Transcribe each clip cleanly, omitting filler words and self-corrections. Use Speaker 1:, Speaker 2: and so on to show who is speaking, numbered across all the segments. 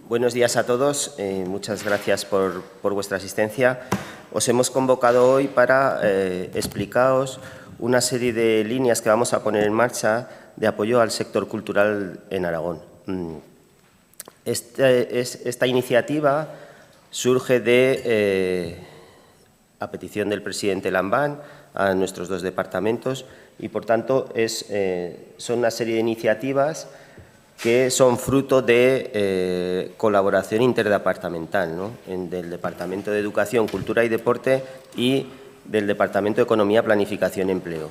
Speaker 1: Buenos días a todos. Muchas gracias por vuestra asistencia. Os hemos convocado hoy para explicaros una serie de líneas que vamos a poner en marcha de apoyo al sector cultural en Aragón. Esta iniciativa surge a petición del presidente Lambán a nuestros dos departamentos y, por tanto, son una serie de iniciativas que son fruto de colaboración interdepartamental, ¿no? Del Departamento de Educación, Cultura y Deporte y del Departamento de Economía, Planificación y Empleo.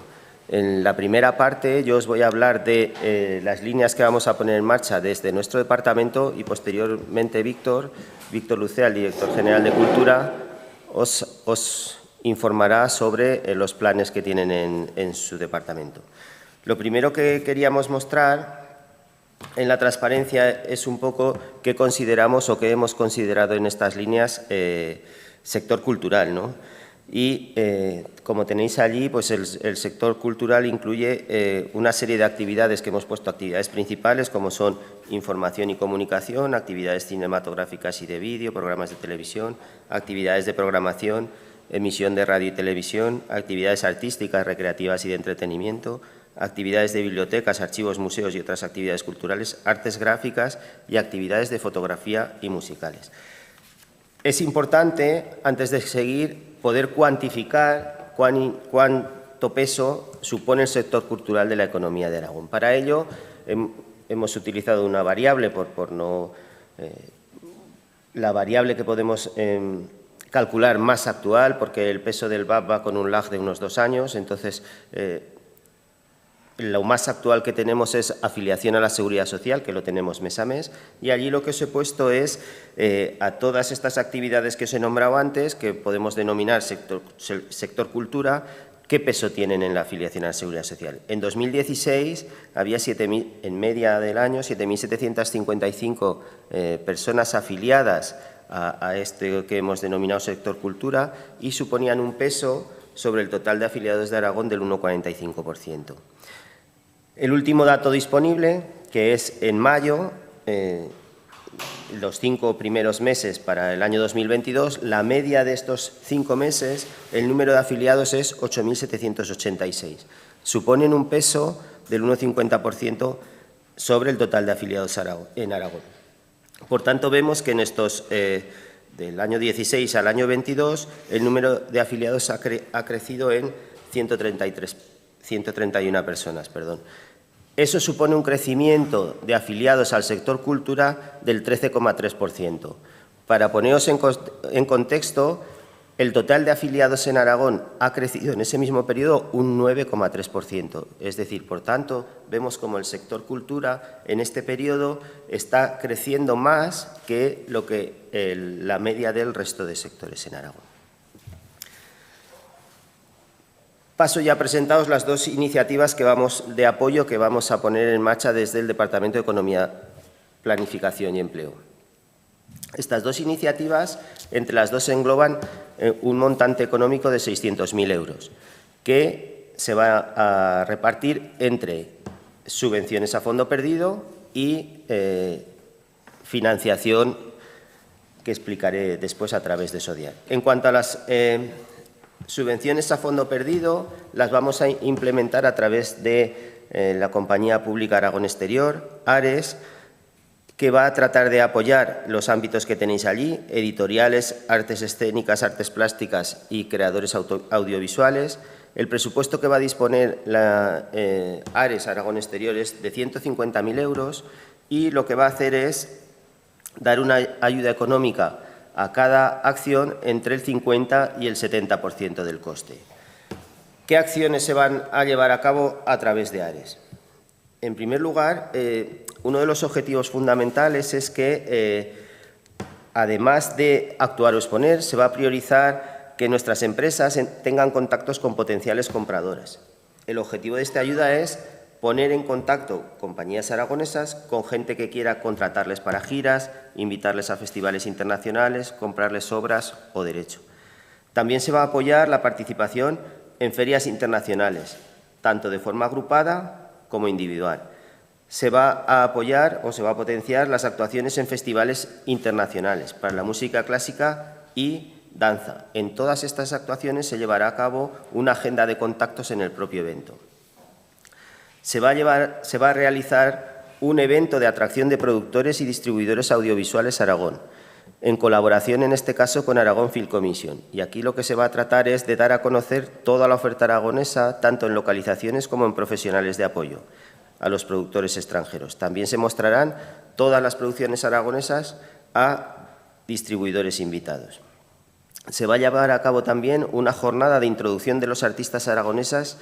Speaker 1: En la primera parte yo os voy a hablar de las líneas que vamos a poner en marcha desde nuestro departamento y posteriormente Víctor Lucea, el director general de Cultura, os informará sobre los planes que tienen en su departamento. Lo primero que queríamos mostrar en la transparencia es un poco qué consideramos o qué hemos considerado en estas líneas sector cultural, ¿no? Y como tenéis allí, pues el sector cultural incluye una serie de actividades que hemos puesto, actividades principales como son información y comunicación, actividades cinematográficas y de vídeo, programas de televisión, actividades de programación, emisión de radio y televisión, actividades artísticas, recreativas y de entretenimiento, actividades de bibliotecas, archivos, museos y otras actividades culturales, artes gráficas y actividades de fotografía y musicales. Es importante, antes de seguir, poder cuantificar cuánto peso supone el sector cultural de la economía de Aragón. Para ello, hemos utilizado una variable, la variable que podemos calcular más actual, porque el peso del VAP va con un lag de unos 2 años, entonces lo más actual que tenemos es afiliación a la Seguridad Social, que lo tenemos mes a mes, y allí lo que os he puesto es a todas estas actividades que os he nombrado antes, que podemos denominar sector cultura, qué peso tienen en la afiliación a la Seguridad Social. En 2016 había en media del año 7.755 personas afiliadas a este que hemos denominado sector cultura y suponían un peso sobre el total de afiliados de Aragón del 1,45%. El último dato disponible, que es en mayo, los 5 primeros meses para el año 2022, la media de estos 5 meses, el número de afiliados es 8.786. Suponen un peso del 1,50% sobre el total de afiliados en Aragón. Por tanto, vemos que en estos del año 16 al año 22, el número de afiliados ha crecido en 131 personas. Eso supone un crecimiento de afiliados al sector cultura del 13,3%. Para poneros en contexto, el total de afiliados en Aragón ha crecido en ese mismo periodo un 9,3%. Es decir, por tanto, vemos como el sector cultura en este periodo está creciendo más que la media del resto de sectores en Aragón. Paso ya a presentaros las dos iniciativas de apoyo que vamos a poner en marcha desde el Departamento de Economía, Planificación y Empleo. Estas dos iniciativas, entre las dos, engloban un montante económico de 600.000 euros, que se va a repartir entre subvenciones a fondo perdido y financiación, que explicaré después a través de SODIAR. En cuanto a las subvenciones a fondo perdido, las vamos a implementar a través de la Compañía Pública Aragón Exterior, ARES, que va a tratar de apoyar los ámbitos que tenéis allí, editoriales, artes escénicas, artes plásticas y creadores audiovisuales. El presupuesto que va a disponer la ARES Aragón Exterior es de 150.000 euros y lo que va a hacer es dar una ayuda económica a cada acción entre el 50 y el 70% del coste. ¿Qué acciones se van a llevar a cabo a través de ARES? En primer lugar, uno de los objetivos fundamentales es que, además de actuar o exponer, se va a priorizar que nuestras empresas tengan contactos con potenciales compradoras. El objetivo de esta ayuda es poner en contacto compañías aragonesas con gente que quiera contratarles para giras, invitarles a festivales internacionales, comprarles obras o derecho. También se va a apoyar la participación en ferias internacionales, tanto de forma agrupada como individual. Se va a apoyar o se va a potenciar las actuaciones en festivales internacionales para la música clásica y danza. En todas estas actuaciones se llevará a cabo una agenda de contactos en el propio evento. Se va a realizar un evento de atracción de productores y distribuidores audiovisuales Aragón, en colaboración en este caso con Aragón Film Commission. Y aquí lo que se va a tratar es de dar a conocer toda la oferta aragonesa, tanto en localizaciones como en profesionales de apoyo a los productores extranjeros. También se mostrarán todas las producciones aragonesas a distribuidores invitados. Se va a llevar a cabo también una jornada de introducción de los artistas aragonesas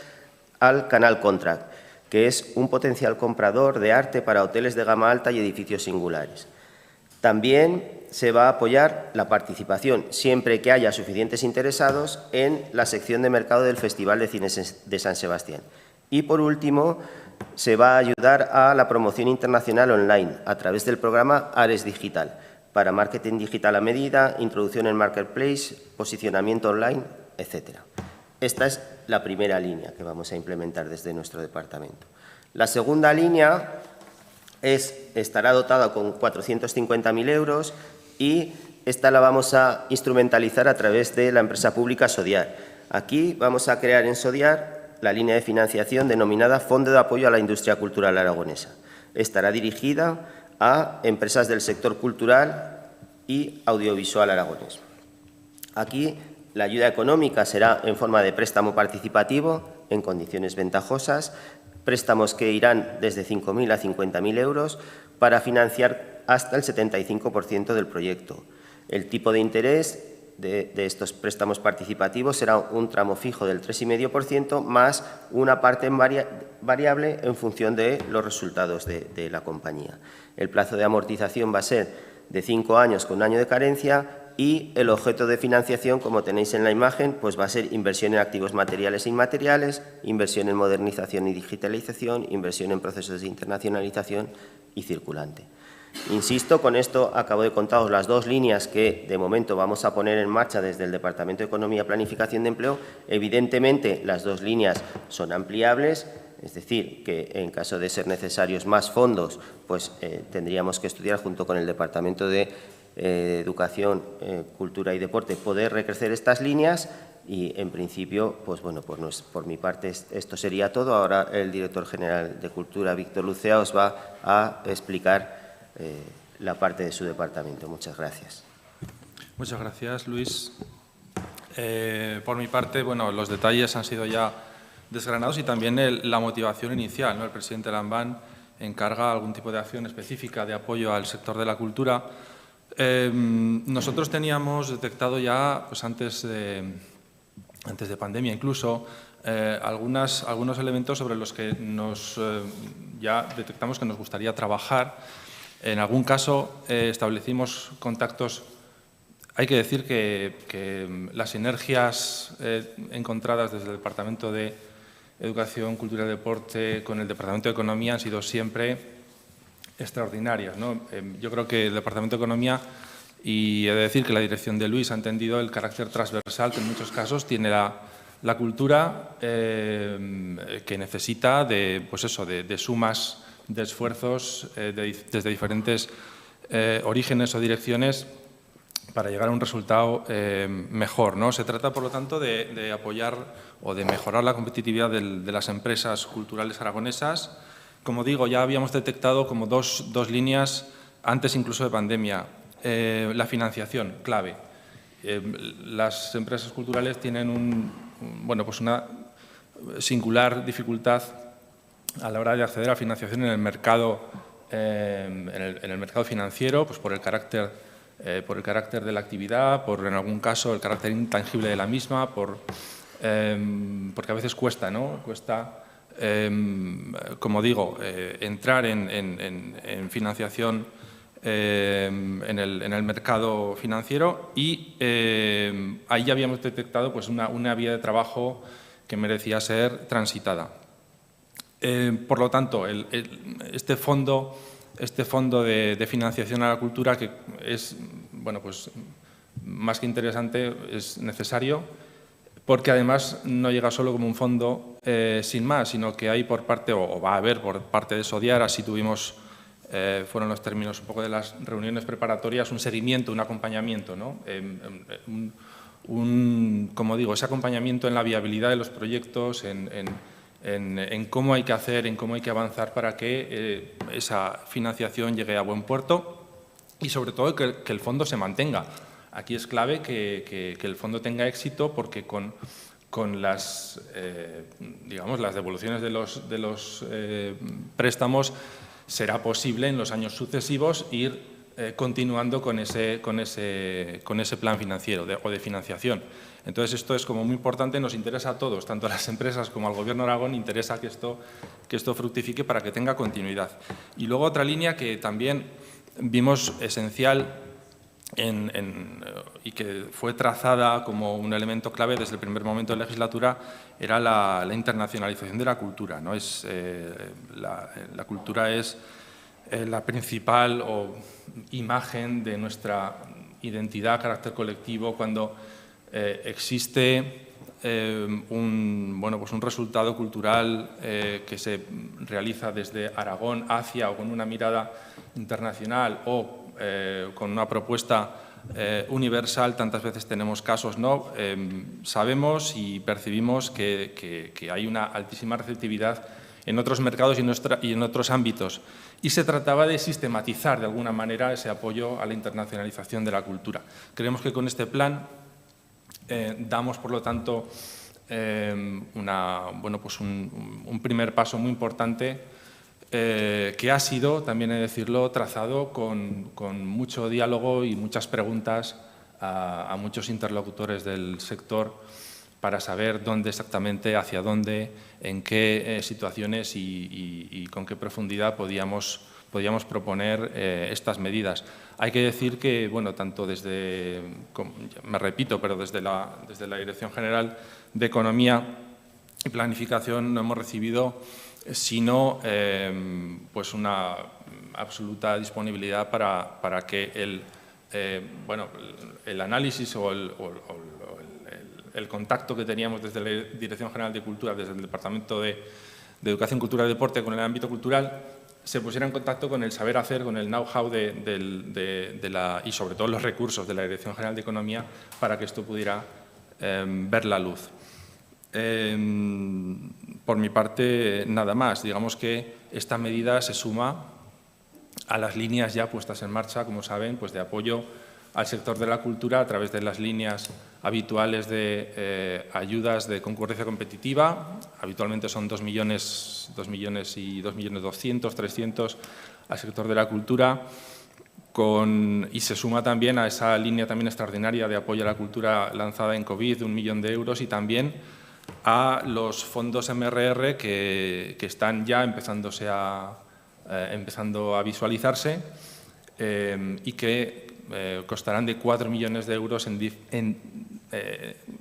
Speaker 1: al Canal Contract, que es un potencial comprador de arte para hoteles de gama alta y edificios singulares. También se va a apoyar la participación, siempre que haya suficientes interesados, en la sección de mercado del Festival de Cine de San Sebastián. Y, por último, se va a ayudar a la promoción internacional online a través del programa Ares Digital, para marketing digital a medida, introducción en marketplace, posicionamiento online, etc. Esta es la primera línea que vamos a implementar desde nuestro departamento. La segunda línea estará dotada con 450.000 euros y esta la vamos a instrumentalizar a través de la empresa pública Sodiar. Aquí vamos a crear en Sodiar la línea de financiación denominada Fondo de Apoyo a la Industria Cultural Aragonesa. Estará dirigida a empresas del sector cultural y audiovisual aragonés. Aquí la ayuda económica será en forma de préstamo participativo en condiciones ventajosas, préstamos que irán desde 5.000 a 50.000 euros para financiar hasta el 75% del proyecto. El tipo de interés de estos préstamos participativos será un tramo fijo del 3,5% más una parte variable en función de los resultados de la compañía. El plazo de amortización va a ser de 5 años con 1 año de carencia y el objeto de financiación, como tenéis en la imagen, pues va a ser inversión en activos materiales e inmateriales, inversión en modernización y digitalización, inversión en procesos de internacionalización y circulante. Insisto, con esto acabo de contaros las dos líneas que de momento vamos a poner en marcha desde el Departamento de Economía y Planificación de Empleo. Evidentemente, las dos líneas son ampliables, es decir, que en caso de ser necesarios más fondos, pues tendríamos que estudiar junto con el Departamento de Educación, Cultura y Deporte poder recrecer estas líneas y, en principio, pues bueno, por mi parte esto sería todo. Ahora el director general de Cultura, Víctor Lucea, os va a explicar la parte de su departamento. Muchas gracias.
Speaker 2: Muchas gracias, Luis. Por mi parte, bueno, los detalles han sido ya desgranados y también la motivación inicial, ¿no? El presidente Lambán encarga algún tipo de acción específica de apoyo al sector de la cultura. Nosotros teníamos detectado ya, pues antes de pandemia incluso, algunos elementos sobre los que ya detectamos que nos gustaría trabajar. En algún caso establecimos contactos. Hay que decir que las sinergias encontradas desde el Departamento de Educación, Cultura y Deporte con el Departamento de Economía han sido siempre extraordinarias, ¿no? Yo creo que el Departamento de Economía, y he de decir que la dirección de Luis ha entendido el carácter transversal que en muchos casos tiene la cultura, que necesita de sumas de esfuerzos desde diferentes orígenes o direcciones para llegar a un resultado mejor, ¿no? Se trata, por lo tanto, de apoyar o de mejorar la competitividad de las empresas culturales aragonesas. Como digo, ya habíamos detectado como dos líneas antes incluso de pandemia. La financiación, clave. Las empresas culturales tienen una singular dificultad a la hora de acceder a financiación en el mercado, en el mercado financiero, pues por el carácter de la actividad, en algún caso el carácter intangible de la misma, porque a veces cuesta, ¿no? Cuesta, como digo, entrar en financiación en el mercado financiero y ahí ya habíamos detectado pues una vía de trabajo que merecía ser transitada. Por lo tanto, este fondo de financiación a la cultura, que es pues más que interesante, es necesario, porque además no llega solo como un fondo sin más, sino que hay por parte, o va a haber por parte de Sodiar, así tuvimos, fueron los términos un poco de las reuniones preparatorias, un seguimiento, un acompañamiento, ¿no? Como digo, ese acompañamiento en la viabilidad de los proyectos, en cómo hay que hacer, en cómo hay que avanzar para que esa financiación llegue a buen puerto y, sobre todo, que el fondo se mantenga. Aquí es clave que el fondo tenga éxito porque con las, digamos, las devoluciones de los préstamos será posible en los años sucesivos ir continuando con ese plan financiero o de financiación. Entonces, esto es como muy importante, nos interesa a todos, tanto a las empresas como al Gobierno de Aragón, interesa que esto fructifique para que tenga continuidad. Y luego otra línea que también vimos esencial y que fue trazada como un elemento clave desde el primer momento de la legislatura era la internacionalización de la cultura, ¿no? La cultura es la principal imagen de nuestra identidad, carácter colectivo, cuando existe un resultado cultural que se realiza desde Aragón hacia o con una mirada internacional o con una propuesta universal, tantas veces tenemos casos, ¿no? Sabemos y percibimos que hay una altísima receptividad en otros mercados y en otros ámbitos. Y se trataba de sistematizar, de alguna manera, ese apoyo a la internacionalización de la cultura. Creemos que con este plan damos, por lo tanto, un primer paso muy importante que ha sido, también he de decirlo, trazado con mucho diálogo y muchas preguntas a muchos interlocutores del sector para saber dónde exactamente, hacia dónde, en qué situaciones y con qué profundidad podíamos proponer estas medidas. Hay que decir que, bueno, tanto desde, me repito, pero desde la Dirección General de Economía y Planificación no hemos recibido sino pues una absoluta disponibilidad para que el análisis o el contacto que teníamos desde la Dirección General de Cultura, desde el Departamento de Educación, Cultura y Deporte con el ámbito cultural, se pusiera en contacto con el saber hacer, con el know-how y sobre todo los recursos de la Dirección General de Economía para que esto pudiera ver la luz. Por mi parte, nada más. Digamos que esta medida se suma a las líneas ya puestas en marcha, como saben, pues de apoyo al sector de la cultura a través de las líneas habituales de ayudas de concurrencia competitiva. Habitualmente son 2 millones y 2.200.000, 300 al sector de la cultura. Y se suma también a esa línea también extraordinaria de apoyo a la cultura lanzada en COVID de 1 millón de euros y también a los fondos MRR que están ya empezando a visualizarse y que costarán de 4 millones de euros en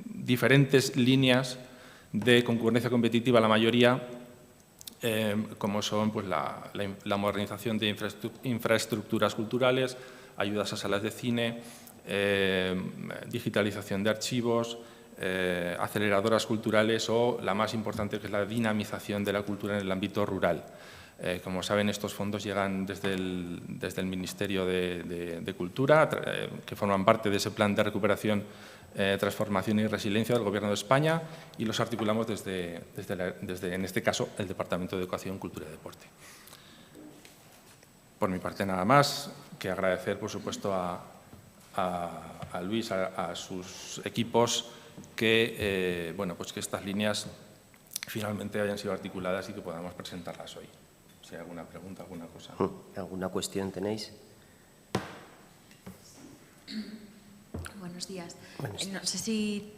Speaker 2: diferentes líneas de concurrencia competitiva, la mayoría, como son pues, la modernización de infraestructuras culturales, ayudas a salas de cine, digitalización de archivos, aceleradoras culturales o la más importante, que es la dinamización de la cultura en el ámbito rural. Como saben, estos fondos llegan desde el Ministerio de Cultura, que forman parte de ese plan de recuperación, transformación y resiliencia del Gobierno de España, y los articulamos desde, en este caso, el Departamento de Educación, Cultura y Deporte. Por mi parte, nada más, que agradecer, por supuesto, a Luis, a sus equipos, que estas líneas finalmente hayan sido articuladas y que podamos presentarlas hoy. Si hay alguna pregunta, alguna cosa.
Speaker 1: ¿Alguna cuestión tenéis?
Speaker 3: Buenos días. No sé si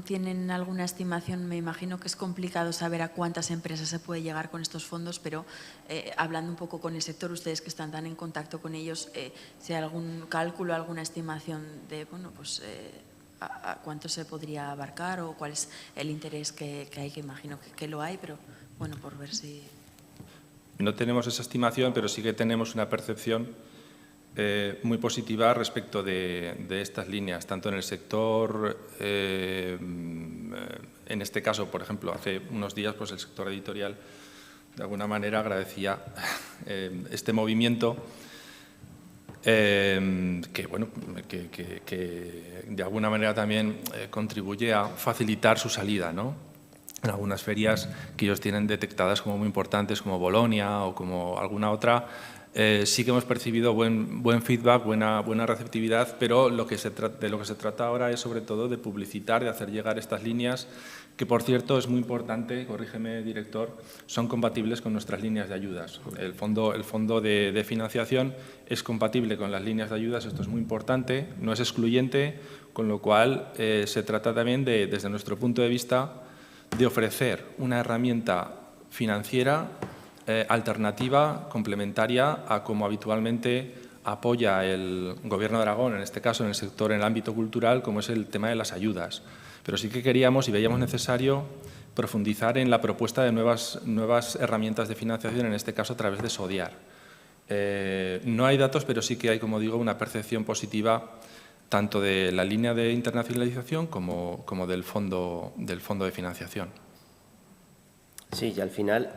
Speaker 3: tienen alguna estimación, me imagino que es complicado saber a cuántas empresas se puede llegar con estos fondos, pero hablando un poco con el sector, ustedes que están tan en contacto con ellos, si hay algún cálculo, alguna estimación de, a cuánto se podría abarcar o cuál es el interés que hay, que imagino que lo hay, pero bueno, por ver si…
Speaker 2: No tenemos esa estimación, pero sí que tenemos una percepción muy positiva respecto de estas líneas, tanto en el sector, en este caso, por ejemplo, hace unos días pues el sector editorial de alguna manera agradecía este movimiento que de alguna manera también contribuye a facilitar su salida, ¿no? En algunas ferias que ellos tienen detectadas como muy importantes, como Bolonia o como alguna otra, sí que hemos percibido buen feedback, buena receptividad, pero de lo que se trata ahora es sobre todo de publicitar, de hacer llegar estas líneas, que por cierto es muy importante, corrígeme director, son compatibles con nuestras líneas de ayudas. El fondo de financiación es compatible con las líneas de ayudas, esto es muy importante, no es excluyente, con lo cual se trata también desde nuestro punto de vista, de ofrecer una herramienta financiera alternativa, complementaria a como habitualmente apoya el Gobierno de Aragón, en este caso en el sector, en el ámbito cultural, como es el tema de las ayudas. Pero sí que queríamos y veíamos necesario profundizar en la propuesta de nuevas herramientas de financiación, en este caso a través de SODIAR. No hay datos, pero sí que hay, como digo, una percepción positiva tanto de la línea de internacionalización como del fondo de financiación.
Speaker 1: Sí, y al final,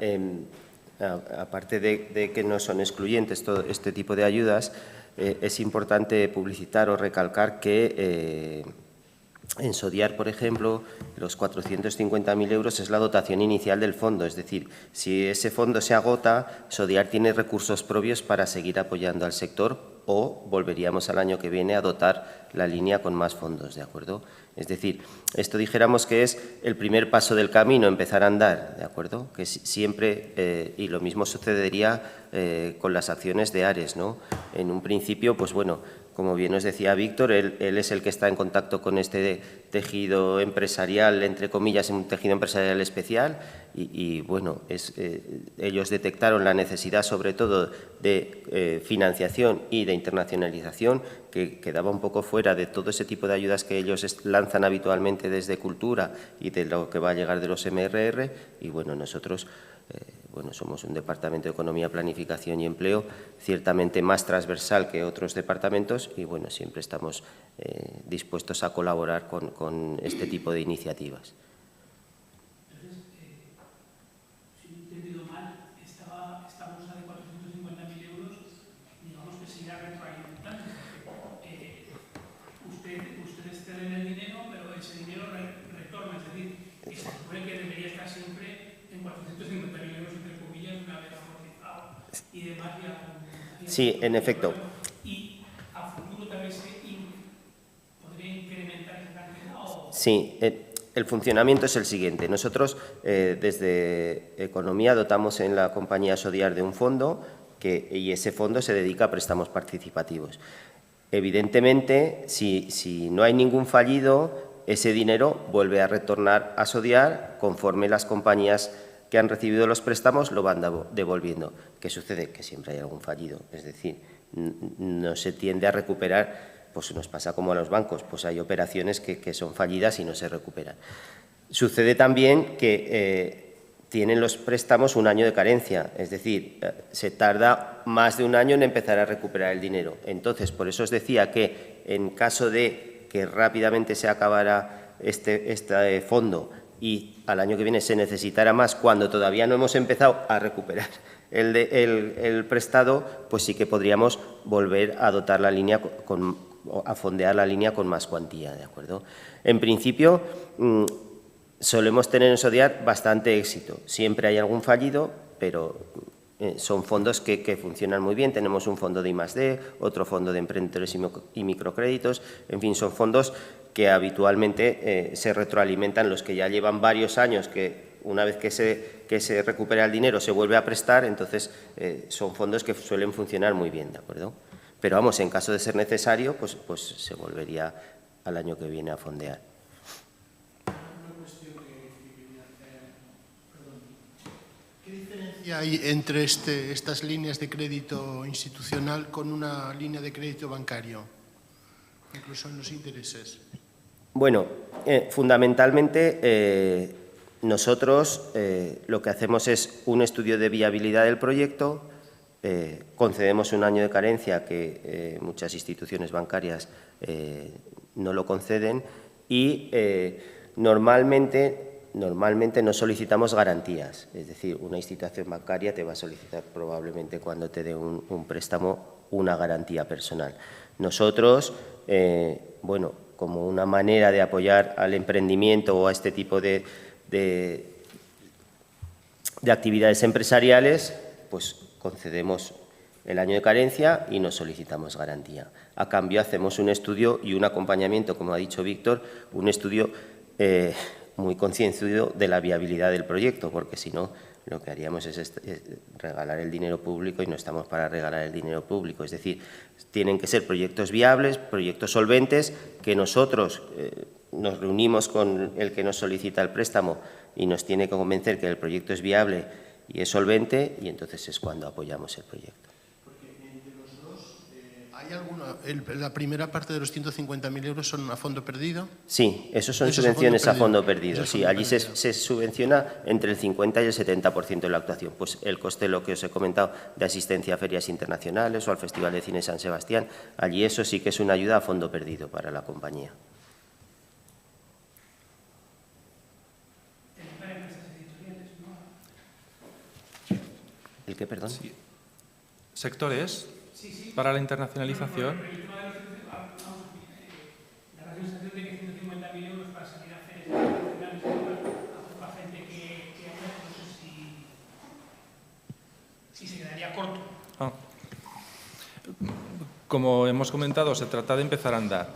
Speaker 1: aparte de que no son excluyentes todo este tipo de ayudas, es importante publicitar o recalcar que en SODIAR, por ejemplo, los 450.000 euros es la dotación inicial del fondo. Es decir, si ese fondo se agota, SODIAR tiene recursos propios para seguir apoyando al sector o volveríamos al año que viene a dotar la línea con más fondos, ¿de acuerdo? Es decir, esto dijéramos que es el primer paso del camino, empezar a andar, ¿de acuerdo? Que siempre, y lo mismo sucedería con las acciones de Ares, ¿no? En un principio, pues bueno, como bien nos decía Víctor, él es el que está en contacto con este tejido empresarial, entre comillas, un tejido empresarial especial y bueno, ellos detectaron la necesidad sobre todo de financiación y de internacionalización que quedaba un poco fuera de todo ese tipo de ayudas que ellos lanzan habitualmente desde Cultura y de lo que va a llegar de los MRR y bueno, nosotros somos un departamento de Economía, Planificación y Empleo, ciertamente más transversal que otros departamentos y bueno, siempre estamos dispuestos a colaborar con este tipo de iniciativas.
Speaker 4: Entonces, si no he entendido mal, esta bolsa de 450.000 euros, digamos que se irá retroalimentando. Ustedes ceden el dinero, pero ese dinero retorna, es decir, que se supone que debería estar siempre en 450.000 euros, entre comillas, una vez amortizado y demás.
Speaker 1: Sí, en efecto.
Speaker 4: ¿Y a futuro también podría incrementar esa cantidad?
Speaker 1: Sí, el funcionamiento es el siguiente. Nosotros, desde Economía, dotamos en la compañía SODIAR de un fondo y ese fondo se dedica a préstamos participativos. Evidentemente, si no hay ningún fallido, ese dinero vuelve a retornar a SODIAR conforme las compañías que han recibido los préstamos lo van devolviendo. ¿Qué sucede? Que siempre hay algún fallido, es decir, no se tiende a recuperar, pues nos pasa como a los bancos, pues hay operaciones que son fallidas y no se recuperan. Sucede también que tienen los préstamos un año de carencia, es decir, se tarda más de un año en empezar a recuperar el dinero. Entonces, por eso os decía que en caso de que rápidamente se acabara este fondo y al año que viene se necesitara más, cuando todavía no hemos empezado a recuperar el prestado, pues sí que podríamos volver a dotar la línea a fondear la línea con más cuantía, ¿de acuerdo? En principio, solemos tener en SODIAR bastante éxito. Siempre hay algún fallido, pero son fondos que funcionan muy bien. Tenemos un fondo de I+D, otro fondo de emprendedores y microcréditos. En fin, son fondos que habitualmente se retroalimentan, los que ya llevan varios años, que una vez que se recupera el dinero se vuelve a prestar, entonces son fondos que suelen funcionar muy bien, ¿de acuerdo? Pero vamos, en caso de ser necesario, pues se volvería al año que viene a fondear.
Speaker 5: ¿Qué diferencia hay entre estas líneas de crédito institucional con una línea de crédito bancario, incluso en los intereses?
Speaker 1: Bueno, fundamentalmente nosotros lo que hacemos es un estudio de viabilidad del proyecto, concedemos un año de carencia que muchas instituciones bancarias no lo conceden y normalmente no solicitamos garantías. Es decir, una institución bancaria te va a solicitar probablemente cuando te dé un préstamo una garantía personal. Nosotros, bueno, como una manera de apoyar al emprendimiento o a este tipo de actividades empresariales, pues concedemos el año de carencia y no solicitamos garantía. A cambio, hacemos un estudio y un acompañamiento, como ha dicho Víctor, un estudio muy concienzudo de la viabilidad del proyecto, porque si no, lo que haríamos es regalar el dinero público y no estamos para regalar el dinero público. Es decir, tienen que ser proyectos viables, proyectos solventes, que nosotros nos reunimos con el que nos solicita el préstamo y nos tiene que convencer que el proyecto es viable y es solvente, y entonces es cuando apoyamos el proyecto.
Speaker 5: Porque entre los dos, ¿hay alguna, la primera parte de los 150.000 euros son a fondo perdido?
Speaker 1: Sí, esos son subvenciones a fondo perdido. Sí, allí se subvenciona entre el 50 y el 70% de la actuación. Pues el coste, lo que os he comentado, de asistencia a ferias internacionales o al Festival de Cine San Sebastián, allí eso sí que es una ayuda a fondo perdido para la compañía. ¿El qué, perdón?
Speaker 2: Sí. ¿Sectores para la internacionalización?
Speaker 4: La sensación de que 150.000 euros para salir a hacer internacionales a poca gente que haya, no sé si se quedaría corto.
Speaker 2: Como hemos comentado, se trata de empezar a andar.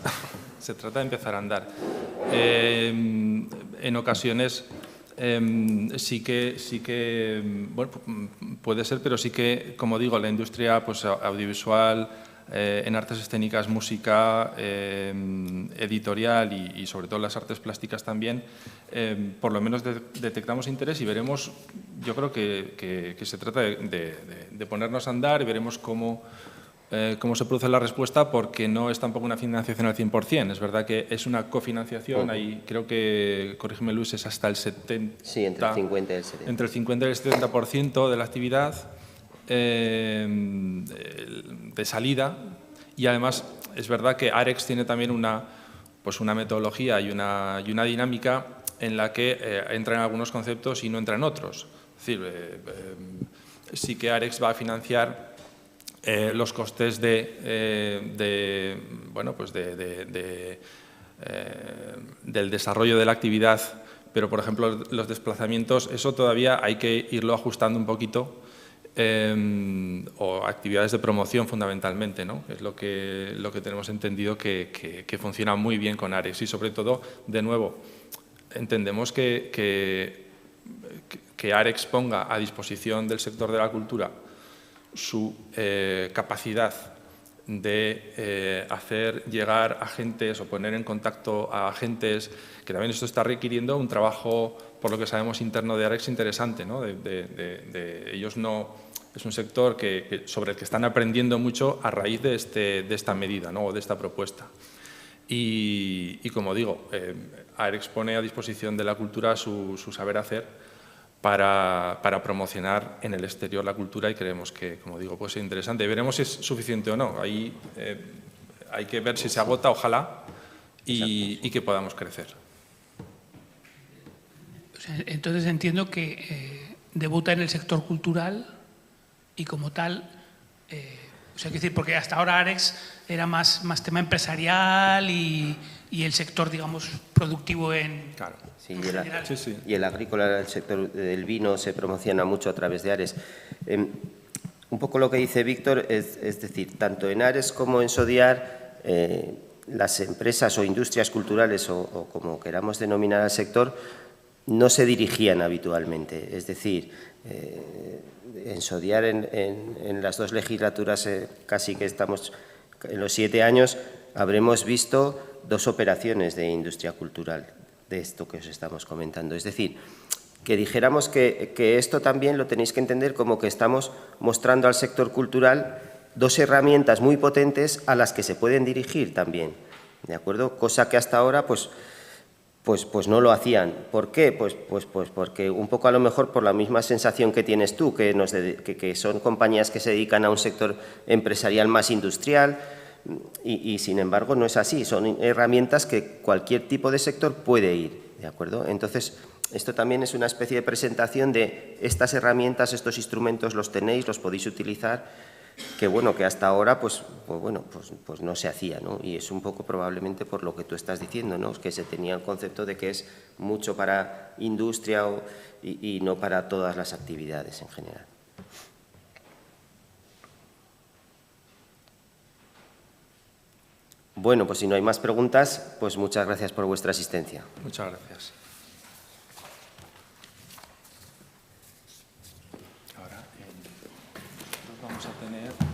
Speaker 2: Se trata de empezar a andar. En ocasiones sí que bueno, puede ser, pero sí que, como digo, la industria pues, audiovisual, en artes escénicas, música, editorial y sobre todo las artes plásticas también, por lo menos detectamos interés y veremos, yo creo que se trata de ponernos a andar y veremos cómo se produce la respuesta, porque no es tampoco una financiación al 100%. Es verdad que es una cofinanciación, ahí creo que, corrígeme Luis, es hasta el 70%.
Speaker 1: Sí, entre el 50 y el 70%.
Speaker 2: Entre el 50 y el 70% de la actividad de salida, y además es verdad que Arex tiene también una metodología y una dinámica en la que entra en algunos conceptos y no entra en otros. Es decir, sí que Arex va a financiar los costes del desarrollo de la actividad, pero, por ejemplo, los desplazamientos, eso todavía hay que irlo ajustando un poquito, o actividades de promoción fundamentalmente, ¿no? Es lo que tenemos entendido que funciona muy bien con Arex y, sobre todo, de nuevo, entendemos que Arex ponga a disposición del sector de la cultura su capacidad de hacer llegar agentes o poner en contacto a agentes, que también esto está requiriendo un trabajo, por lo que sabemos, interno de Arex interesante, ¿no? Ellos no, es un sector sobre el que están aprendiendo mucho a raíz de esta medida, ¿no? O de esta propuesta. Y como digo, Arex pone a disposición de la cultura su saber hacer para promocionar en el exterior la cultura, y creemos que, como digo, puede ser interesante. Veremos si es suficiente o no. Ahí hay que ver si se agota, ojalá, y que podamos crecer.
Speaker 4: O sea, entonces entiendo que debuta en el sector cultural y, como tal, o sea, decir, porque hasta ahora Arex era más tema empresarial y el sector, digamos, productivo en...
Speaker 2: Claro.
Speaker 1: Sí, y el agrícola, el sector del vino, se promociona mucho a través de Arex. Un poco lo que dice Víctor, es decir, tanto en Arex como en Sodiar, las empresas o industrias culturales, o como queramos denominar al sector, no se dirigían habitualmente. Es decir, en Sodiar, en las 2 legislaturas, casi que estamos en los 7 años, habremos visto 2 operaciones de industria cultural, de esto que os estamos comentando. Es decir, que dijéramos que esto también lo tenéis que entender como que estamos mostrando al sector cultural 2 herramientas muy potentes a las que se pueden dirigir también, ¿de acuerdo? Cosa que hasta ahora, pues, pues no lo hacían. ¿Por qué? Pues porque un poco a lo mejor por la misma sensación que tienes tú, que son compañías que se dedican a un sector empresarial más industrial y sin embargo no es así. Son herramientas que cualquier tipo de sector puede ir, ¿de acuerdo? Entonces, esto también es una especie de presentación de estas herramientas, estos instrumentos los tenéis, los podéis utilizar, que bueno, que hasta ahora pues no se hacía, ¿no? Y es un poco probablemente por lo que tú estás diciendo, ¿no? Que se tenía el concepto de que es mucho para industria y no para todas las actividades en general. Bueno, pues si no hay más preguntas, pues muchas gracias por vuestra asistencia.
Speaker 2: Muchas gracias. Ahora vamos a tener